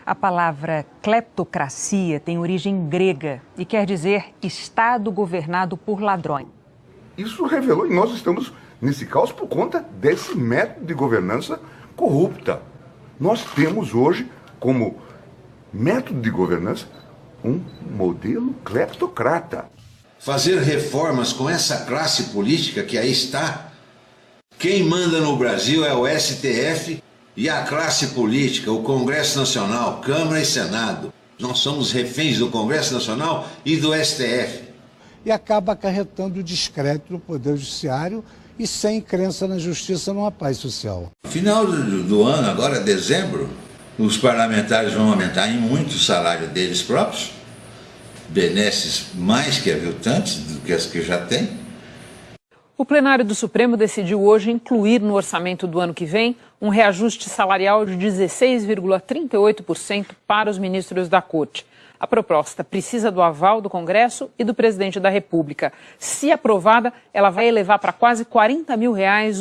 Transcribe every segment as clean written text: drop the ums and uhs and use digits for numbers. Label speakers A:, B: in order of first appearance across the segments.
A: A palavra cleptocracia tem origem grega e quer dizer Estado governado por ladrões.
B: Isso revelou, e nós estamos nesse caos por conta desse método de governança corrupta. Nós temos hoje, como método de governança, um modelo cleptocrata.
C: Fazer reformas com essa classe política que aí está, quem manda no Brasil é o STF e a classe política, o Congresso Nacional, Câmara e Senado. Nós somos reféns do Congresso Nacional e do STF.
D: E acaba acarretando descrédito no Poder Judiciário e sem crença na justiça, numa paz social.
C: No final do ano, agora dezembro, os parlamentares vão aumentar em muito o salário deles próprios, benesses mais que aviltantes do que as que já têm.
A: O plenário do Supremo decidiu hoje incluir no orçamento do ano que vem um reajuste salarial de 16,38% para os ministros da Corte. A proposta precisa do aval do Congresso e do presidente da República. Se aprovada, ela vai elevar para quase R$40 mil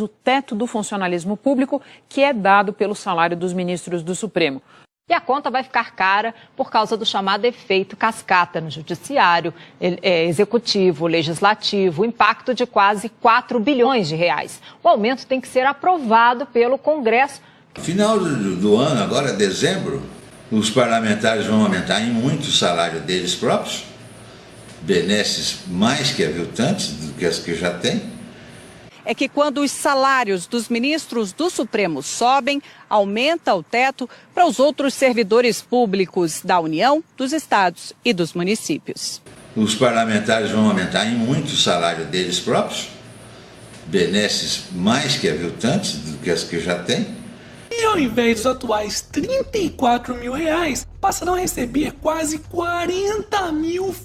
A: o teto do funcionalismo público, que é dado pelo salário dos ministros do Supremo.
E: E a conta vai ficar cara por causa do chamado efeito cascata no judiciário, executivo, legislativo, o impacto de quase R$4 bilhões. O aumento tem que ser aprovado pelo Congresso.
C: No final do ano, agora dezembro, os parlamentares vão aumentar em muito o salário deles próprios, benesses mais que aviltantes do que as que já têm.
F: É que quando os salários dos ministros do Supremo sobem, aumenta o teto para os outros servidores públicos da União, dos estados e dos municípios.
C: Os parlamentares vão aumentar em muito o salário deles próprios, benesses mais que aviltantes do que as que já têm.
G: E ao invés dos atuais R$34 mil, passarão a receber quase R$40 mil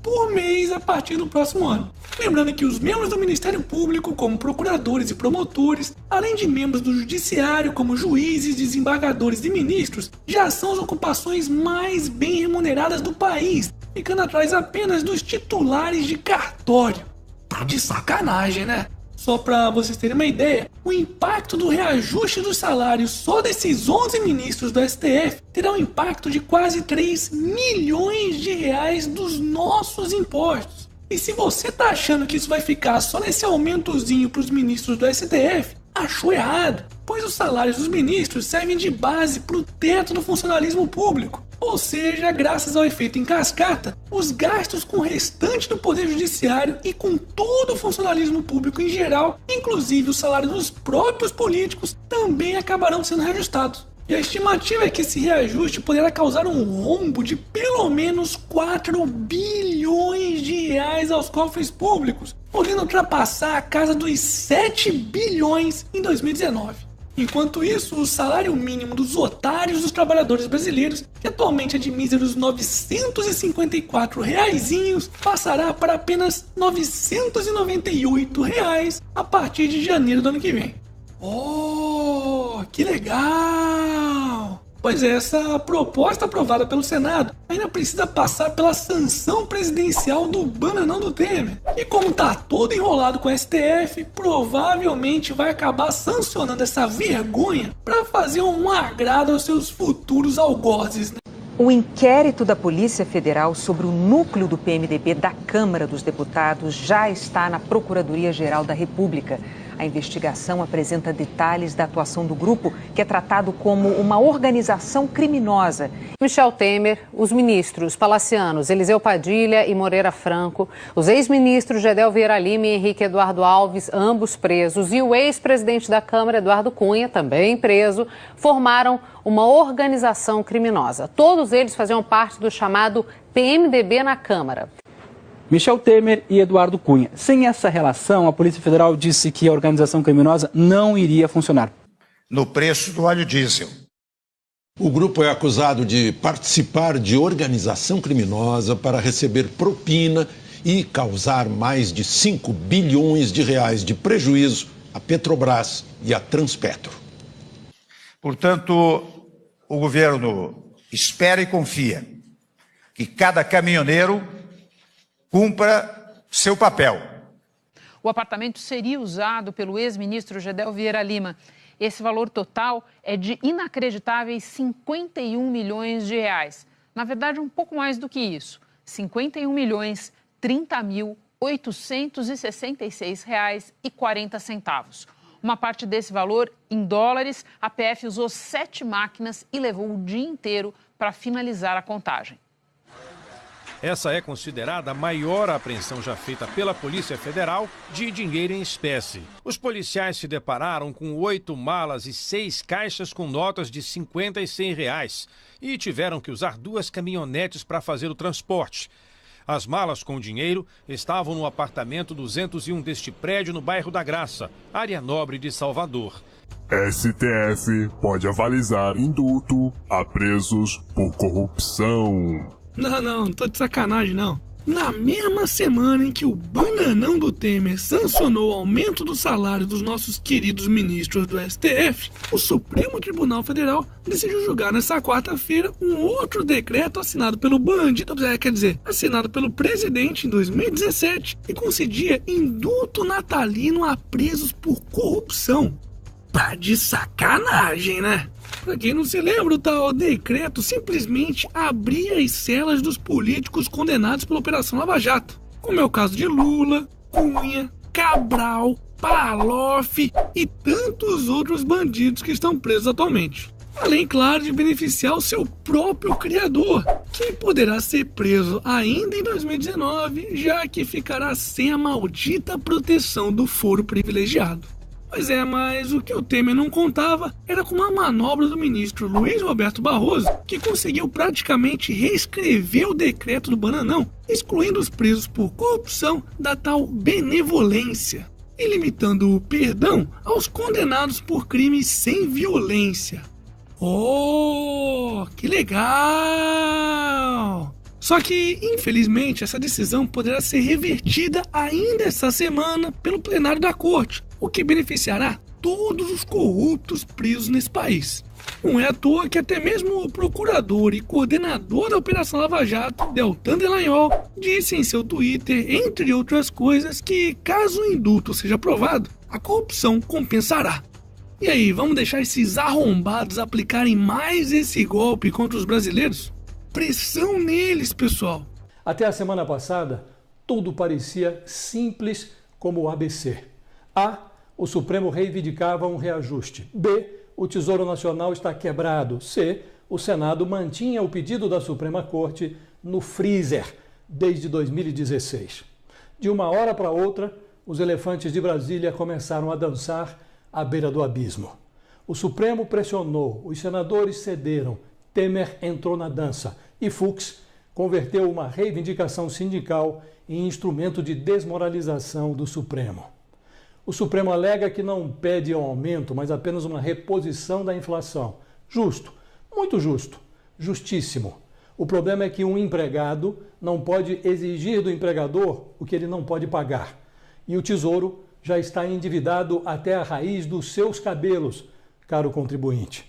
G: por mês a partir do próximo ano. Lembrando que os membros do Ministério Público, como procuradores e promotores, além de membros do Judiciário, como juízes, desembargadores e ministros, já são as ocupações mais bem remuneradas do país, ficando atrás apenas dos titulares de cartório. Tá de sacanagem, né? Só para vocês terem uma ideia, o impacto do reajuste dos salários só desses 11 ministros do STF terá um impacto de quase R$3 milhões dos nossos impostos. E se você tá achando que isso vai ficar só nesse aumentozinho para os ministros do STF, achou errado, pois os salários dos ministros servem de base para o teto do funcionalismo público. Ou seja, graças ao efeito em cascata, os gastos com o restante do Poder Judiciário e com todo o funcionalismo público em geral, inclusive o salário dos próprios políticos, também acabarão sendo reajustados. E a estimativa é que esse reajuste poderá causar um rombo de pelo menos R$4 bilhões aos cofres públicos, podendo ultrapassar a casa dos 7 bilhões em 2019. Enquanto isso, o salário mínimo dos otários dos trabalhadores brasileiros, que atualmente é de míseros R$954, passará para apenas R$998 a partir de janeiro do ano que vem. Oh, que legal! Pois é, essa proposta aprovada pelo Senado ainda precisa passar pela sanção presidencial do bananão do Temer. E como tá todo enrolado com o STF, provavelmente vai acabar sancionando essa vergonha para fazer um agrado aos seus futuros algozes, né?
A: O inquérito da Polícia Federal sobre o núcleo do PMDB da Câmara dos Deputados já está na Procuradoria-Geral da República. A investigação apresenta detalhes da atuação do grupo, que é tratado como uma organização criminosa.
H: Michel Temer, os ministros palacianos Eliseu Padilha e Moreira Franco, os ex-ministros Gedel Vieira Lima e Henrique Eduardo Alves, ambos presos, e o ex-presidente da Câmara, Eduardo Cunha, também preso, formaram uma organização criminosa. Todos eles faziam parte do chamado PMDB na Câmara.
I: Michel Temer e Eduardo Cunha. Sem essa relação, a Polícia Federal disse que a organização criminosa não iria funcionar.
J: No preço do óleo diesel.
K: O grupo é acusado de participar de organização criminosa para receber propina e causar mais de R$5 bilhões de prejuízo à Petrobras e à Transpetro.
J: Portanto, o governo espera e confia que cada caminhoneiro cumpra seu papel.
A: O apartamento seria usado pelo ex-ministro Gedel Vieira Lima. Esse valor total é de inacreditáveis 51 milhões de reais. Na verdade, um pouco mais do que isso. 51.030.866,40. Uma parte desse valor, em dólares, a PF usou 7 máquinas e levou o dia inteiro para finalizar a contagem.
L: Essa é considerada a maior apreensão já feita pela Polícia Federal de dinheiro em espécie. Os policiais se depararam com 8 malas e 6 caixas com notas de 50 e 100 reais e tiveram que usar 2 caminhonetes para fazer o transporte. As malas com dinheiro estavam no apartamento 201 deste prédio no bairro da Graça, área nobre de Salvador.
M: STF pode avalizar indulto a presos por corrupção.
G: Não tô de sacanagem não. Na mesma semana em que o bananão do Temer sancionou o aumento do salário dos nossos queridos ministros do STF, o Supremo Tribunal Federal decidiu julgar nessa quarta-feira um outro decreto assinado pelo assinado pelo presidente em 2017 e concedia indulto natalino a presos por corrupção. Tá de sacanagem, né? Pra quem não se lembra, o tal decreto simplesmente abria as celas dos políticos condenados pela Operação Lava Jato, como é o caso de Lula, Cunha, Cabral, Palocci e tantos outros bandidos que estão presos atualmente. Além, claro, de beneficiar o seu próprio criador, que poderá ser preso ainda em 2019, já que ficará sem a maldita proteção do foro privilegiado. Pois é, mas o que o Temer não contava era com uma manobra do ministro Luiz Roberto Barroso, que conseguiu praticamente reescrever o decreto do bananão, excluindo os presos por corrupção da tal benevolência e limitando o perdão aos condenados por crimes sem violência. Oh, que legal! Só que, infelizmente, essa decisão poderá ser revertida ainda essa semana pelo plenário da Corte, o que beneficiará todos os corruptos presos nesse país. Não é à toa que até mesmo o procurador e coordenador da Operação Lava Jato, Deltan Dallagnol, disse em seu Twitter, entre outras coisas, que caso o indulto seja aprovado, a corrupção compensará. E aí, vamos deixar esses arrombados aplicarem mais esse golpe contra os brasileiros? Pressão neles, pessoal!
N: Até a semana passada, tudo parecia simples como o ABC. A. O Supremo reivindicava um reajuste. B. O Tesouro Nacional está quebrado. C. O Senado mantinha o pedido da Suprema Corte no freezer desde 2016. De uma hora para outra, os elefantes de Brasília começaram a dançar à beira do abismo. O Supremo pressionou, os senadores cederam, Temer entrou na dança e Fux converteu uma reivindicação sindical em instrumento de desmoralização do Supremo. O Supremo alega que não pede um aumento, mas apenas uma reposição da inflação. Justo, muito justo, justíssimo. O problema é que um empregado não pode exigir do empregador o que ele não pode pagar. E o Tesouro já está endividado até a raiz dos seus cabelos, caro contribuinte.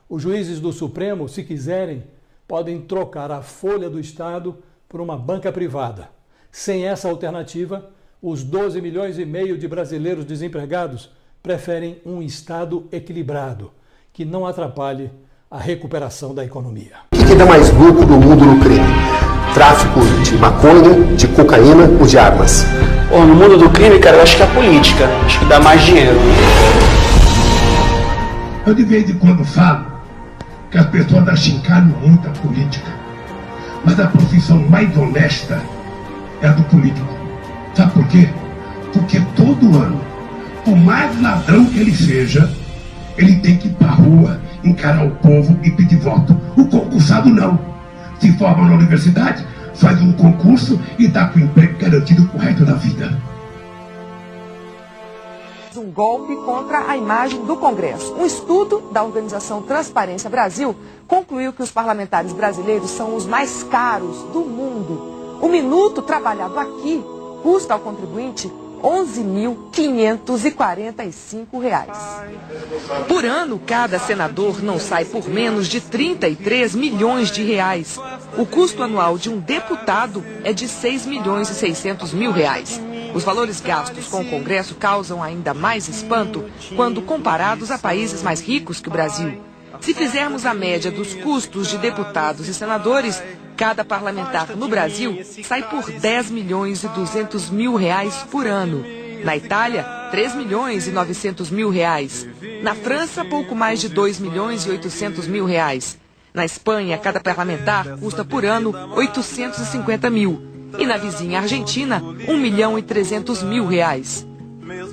N: Os juízes do Supremo, se quiserem, podem trocar a folha do Estado por uma banca privada. Sem essa alternativa, os 12 milhões e meio de brasileiros desempregados preferem um Estado equilibrado, que não atrapalhe a recuperação da economia.
O: O que dá mais lucro no mundo no crime? Tráfico de maconha, de cocaína ou de armas?
P: Bom, no mundo do crime, cara, eu acho que é a política. Acho que dá mais dinheiro.
Q: Eu de vez em quando falo que as pessoas achincalham muito a política, mas a profissão mais honesta é a do político. Sabe por quê? Porque todo ano, por mais ladrão que ele seja, ele tem que ir pra rua, encarar o povo e pedir voto. O concursado não. Se forma na universidade, faz um concurso e dá com o emprego garantido pro resto da vida.
R: Um golpe contra a imagem do Congresso. Um estudo da organização Transparência Brasil concluiu que os parlamentares brasileiros são os mais caros do mundo. O minuto trabalhado aqui custa ao contribuinte R$ 11.545. Por ano, cada senador não sai por menos de 33 milhões de reais. O custo anual de um deputado é de R$ 6.600.000. Os valores gastos com o Congresso causam ainda mais espanto quando comparados a países mais ricos que o Brasil. Se fizermos a média dos custos de deputados e senadores, cada parlamentar no Brasil sai por 10 milhões e 200 mil reais por ano. Na Itália, 3 milhões e 900 mil reais. Na França, pouco mais de 2 milhões e 800 mil reais. Na Espanha, cada parlamentar custa por ano 850 mil. E na vizinha Argentina, 1 milhão e 300 mil reais.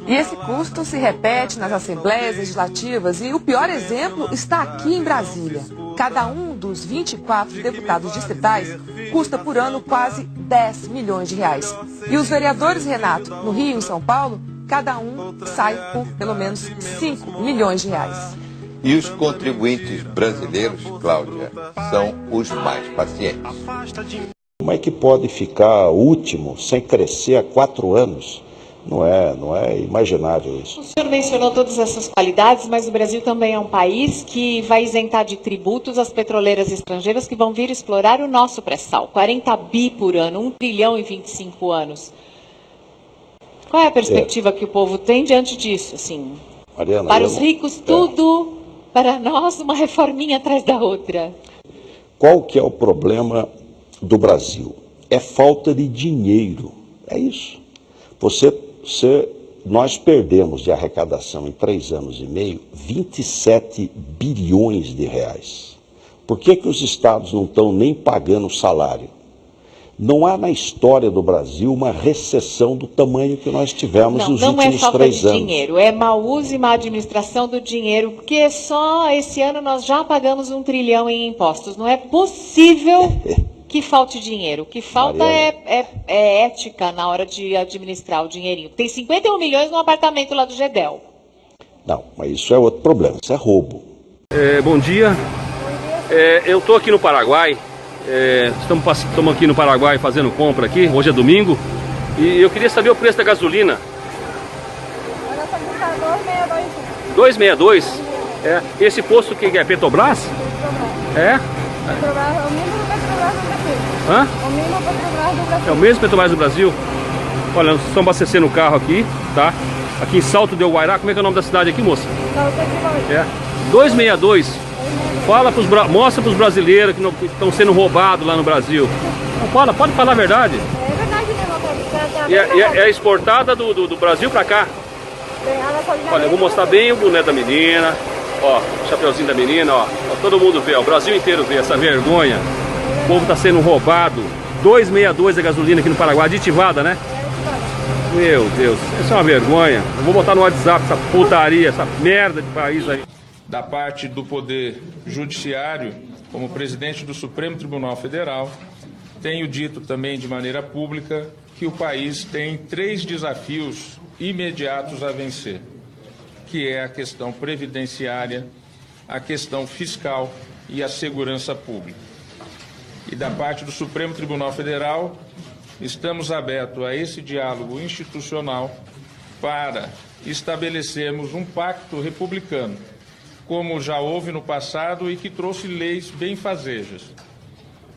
R: E esse custo se repete nas assembleias legislativas e o pior exemplo está aqui em Brasília. Cada um dos 24 deputados distritais custa por ano quase 10 milhões de reais. E os vereadores, Renato, no Rio e em São Paulo, cada um sai por pelo menos 5 milhões de reais.
S: E os contribuintes brasileiros, Cláudia, são os mais pacientes.
T: Como é que pode ficar último sem crescer há 4 anos? Não é imaginável isso.
U: O senhor mencionou todas essas qualidades, mas o Brasil também é um país que vai isentar de tributos as petroleiras estrangeiras que vão vir explorar o nosso pré-sal. 40 bi por ano, 1 trilhão em 25 anos. Qual é a perspectiva que o povo tem diante disso? Assim,
T: Mariana,
U: para os ricos tudo, para nós uma reforminha atrás da outra.
T: Qual que é o problema do Brasil? É falta de dinheiro. É isso. Nós perdemos de arrecadação em 3 anos e meio 27 bilhões de reais. Por que os estados não estão nem pagando salário? Não há na história do Brasil uma recessão do tamanho que nós tivemos nos últimos 3 anos. Não é falta de dinheiro, é mau uso e má administração do dinheiro, porque só esse ano nós já pagamos 1 trilhão em impostos. Não é possível que falte dinheiro. O que falta é ética na hora de administrar o dinheirinho. Tem 51 milhões no apartamento lá do Gedel. Não, mas isso é outro problema, isso é roubo.
V: Bom dia. Eu estou aqui no Paraguai. Estamos aqui no Paraguai fazendo compra aqui. Hoje é domingo. E eu queria saber o preço da gasolina.
W: Olha, tá custando
V: 2,62. Esse posto que é Petrobras?
W: Petrobras. Petrobras é o mesmo Petrobras do Brasil.
V: Hã?
W: O mesmo Petrobras do Brasil.
V: É o mesmo Petrobras do Brasil? Olha, nós estamos abastecendo o carro aqui, tá? Aqui em Salto del Guairá. Como é que é o nome da cidade aqui, moça?
W: Salto del Guairá.
V: 2,62. Mostra para os brasileiros que estão sendo roubados lá no Brasil. Não, pode falar a verdade.
W: É verdade, né?
V: É exportada do Brasil para cá. Olha, eu vou mostrar bem o boné da menina. Ó, o chapeuzinho da menina, ó. Todo mundo vê, ó, o Brasil inteiro vê essa vergonha. O povo está sendo roubado. 2,62 a gasolina aqui no Paraguai, aditivada, né? Meu Deus, isso é uma vergonha. Eu vou botar no WhatsApp essa putaria, essa merda de país aí.
X: Da parte do Poder Judiciário, como presidente do Supremo Tribunal Federal, tenho dito também de maneira pública que o país tem 3 desafios imediatos a vencer, que é a questão previdenciária, a questão fiscal e a segurança pública. E da parte do Supremo Tribunal Federal, estamos abertos a esse diálogo institucional para estabelecermos um pacto republicano, como já houve no passado e que trouxe leis benfazejas.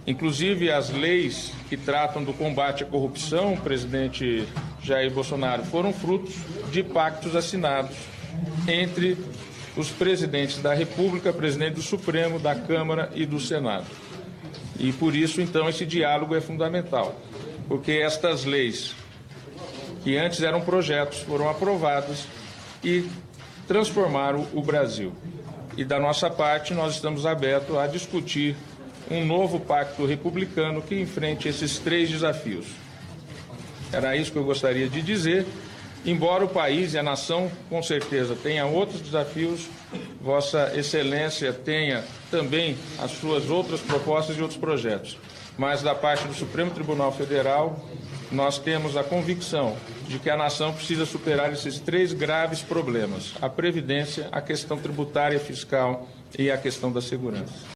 X: Inclusive, as leis que tratam do combate à corrupção, o presidente Jair Bolsonaro, foram frutos de pactos assinados entre os presidentes da República, presidente do Supremo, da Câmara e do Senado. E por isso, então, esse diálogo é fundamental, porque estas leis, que antes eram projetos, foram aprovadas e transformaram o Brasil. E da nossa parte, nós estamos abertos a discutir um novo pacto republicano que enfrente esses 3 desafios. Era isso que eu gostaria de dizer. Embora o país e a nação, com certeza, tenha outros desafios, Vossa Excelência tenha também as suas outras propostas e outros projetos. Mas da parte do Supremo Tribunal Federal, nós temos a convicção de que a nação precisa superar esses 3 graves problemas: a previdência, a questão tributária e fiscal e a questão da segurança.